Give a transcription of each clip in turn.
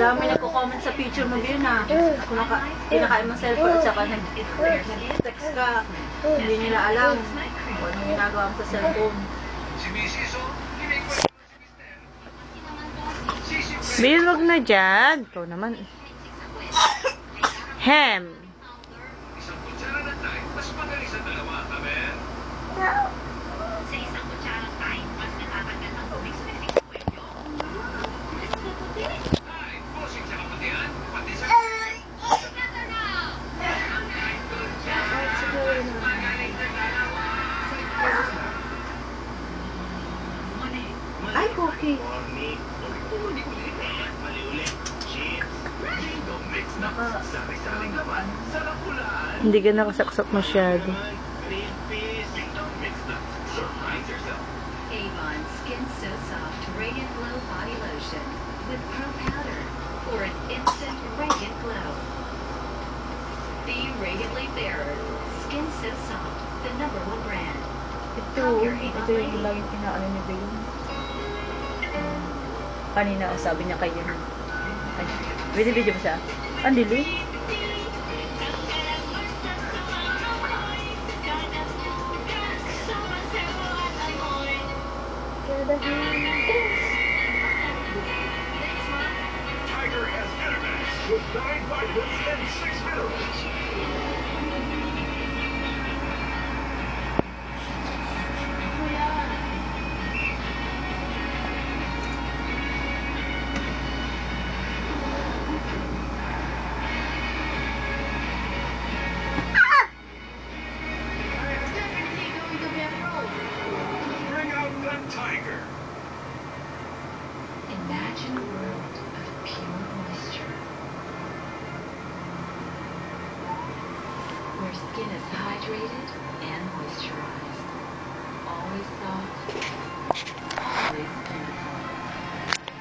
dami nagko-comment sa picture mo yun ah. Kung kinakain mo cellphone at saka nag-text ka, hindi nila alam kung anong ginagawa mo sa cellphone. Bill, wag na dyan. Ikaw naman. Ham. Sa isang kutsarang thyme, mas natatanggal ng tubig sa bibig ko inyo. Mas kaputi. Ay, posing sa kaputihan, pati sa... Together now! Ang kahit kutsarang, mas magaling na dalawa. Ay, cookie. Hindi ka nakasaksak masyado. Avon Skin So Soft Radiant Glow Body Lotion with Pro Powder for an instant radiant glow. Be radiantly fairer. Skin So Soft, the #1 brand. Ito yung laging inaano ni Bill. Kanina, sabi niya kayo. Video mo siya? Ang dili? Tiger has Enermax with 9 vitamins and 6 minerals. Bring out the tiger. Imagine a world of pure moisture, where skin is hydrated and moisturized, always soft, always beautiful.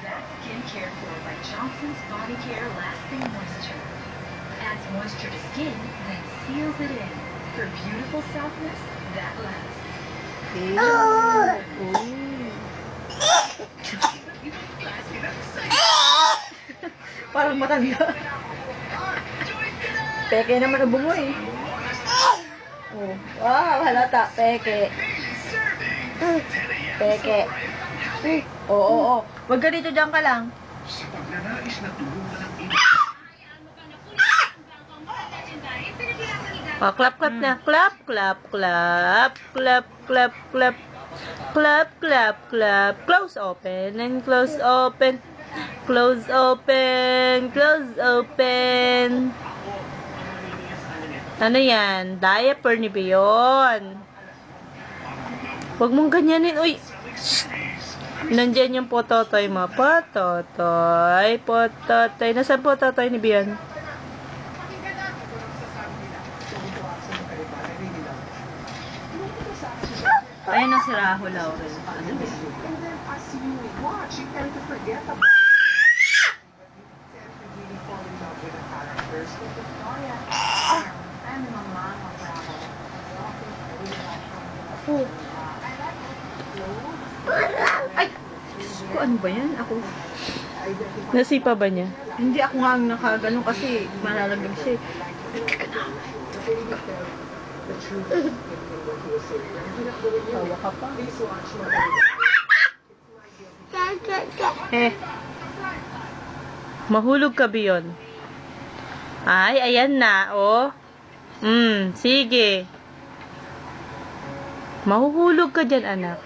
That's Skincare 4 by Johnson's Body Care Lasting Moisture. Adds moisture to skin, then seals it in for beautiful softness that lasts. Parang matanda. Peke naman ang bungo eh. Oh. Wow, halata. Peke. Peke. Oo. Wag ka dito, dyan ka lang. Sa pagnanais na tulungan ng iba. Clap, clap na. Clap, clap, clap. Clap, clap, clap. Clap, clap, clap. Close, open, and close, open. Close, open. Close, open. Ano yan? Diaper ni Bion. Huwag mong ganyanin. Uy! Shh. Nandyan yung pototoy mo. Pototoy. Pototoy. Nasaan pototoy ni Bion? Ayan ang si Rahul Laurel. Oh. Ay! Ko, ano ba yan? Ako. Nasipa ba niya? Hindi ako nga ang nakaganon kasi malalaglag siya. Tawa ka pa. Mahulog ka, Bion. Ay, ayan na, oh. Sige. Mahuhulog ka dyan, anak.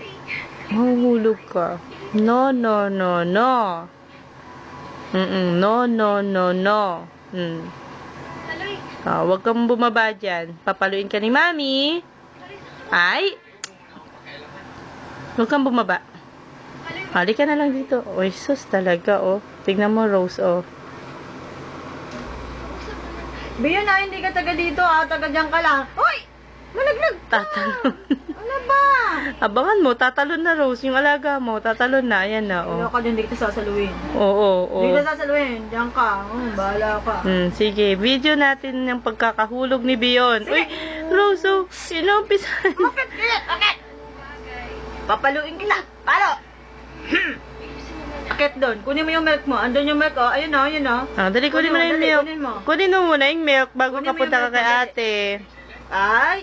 Mahuhulog ka. No, no, no, no. No, no, no, no. Huwag kang bumaba dyan. Papaluin ka ni Mami. Ay! Huwag kang bumaba. Halika na lang dito. Oy, sus talaga, oh. Tignan mo, Rose, oh. Biyo na, hindi ka taga dito, taga dyan ka lang. Uy! Malaglag! Tatalon. Ano ba? Abangan mo, tatalon na, Rose. Yung alaga mo, tatalon na. Ayan na, oh. Ayaw ka din, hindi kita sasaluin. Oo. Hindi kita sasaluin. Diyan ka. Bahala ka. Sige, video natin yung pagkakahulog ni Bion. Uy, Rose, oh. Inumpisa. Okay. Papaluin kita. Palo! Akit doon. Kunin mo yung milk mo. Andun yung milk, oh. Ayun, oh. Ayun, oh. Ah, dali, kunin mo na yung Dali, milk. kunin mo. Kunin mo muna yung milk bago Kunin ka mo punta yung ka milk, kay dali. ate. Ay!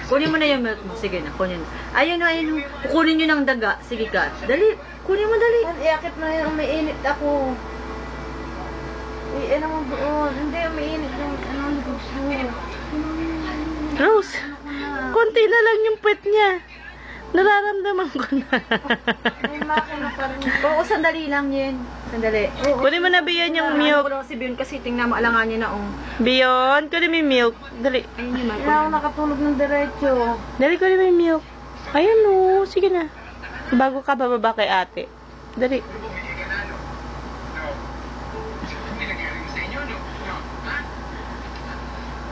Kunin mo na yung milk mo. Sige na, kunin mo. Ayun, oh. Ayun, oh. Kukunin nyo ng daga. Sige ka. Dali. Kunin mo, dali. Iakit mo na yung umiinit ako. Ano mo doon? Hindi, umiinit yung likod mo. Rose, konti na lang yung puwet niya. Nararamdaman ko na. May makina pa rin. Oo, sandali lang yun. Sandali. Kunin mo na Bion yung Ano milk. ko lang si Bion kasi tingnan mo, alangan niya na, oh. Bion, kunin mo yung milk. Dali. Ayun yung milk. Wala ako nakatulog ng diretso. Dali, kunin mo yung milk. Ayun o, sige na. Bago ka bababa kay ate. Dali.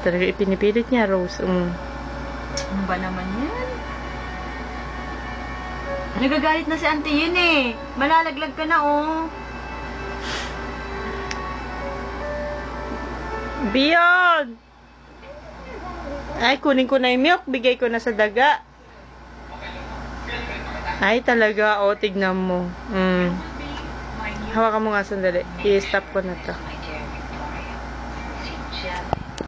Talaga ipinipilit niya, Rose. Ano ba naman yan? Nagagalit na si auntie yun eh. Malalaglag ka na, oh. Bion! Ay, kunin ko na yung milk. Bigay ko na sa daga. Ay, talaga. O, tignan mo. Hawakan mo nga sandali. I-stop ko na to.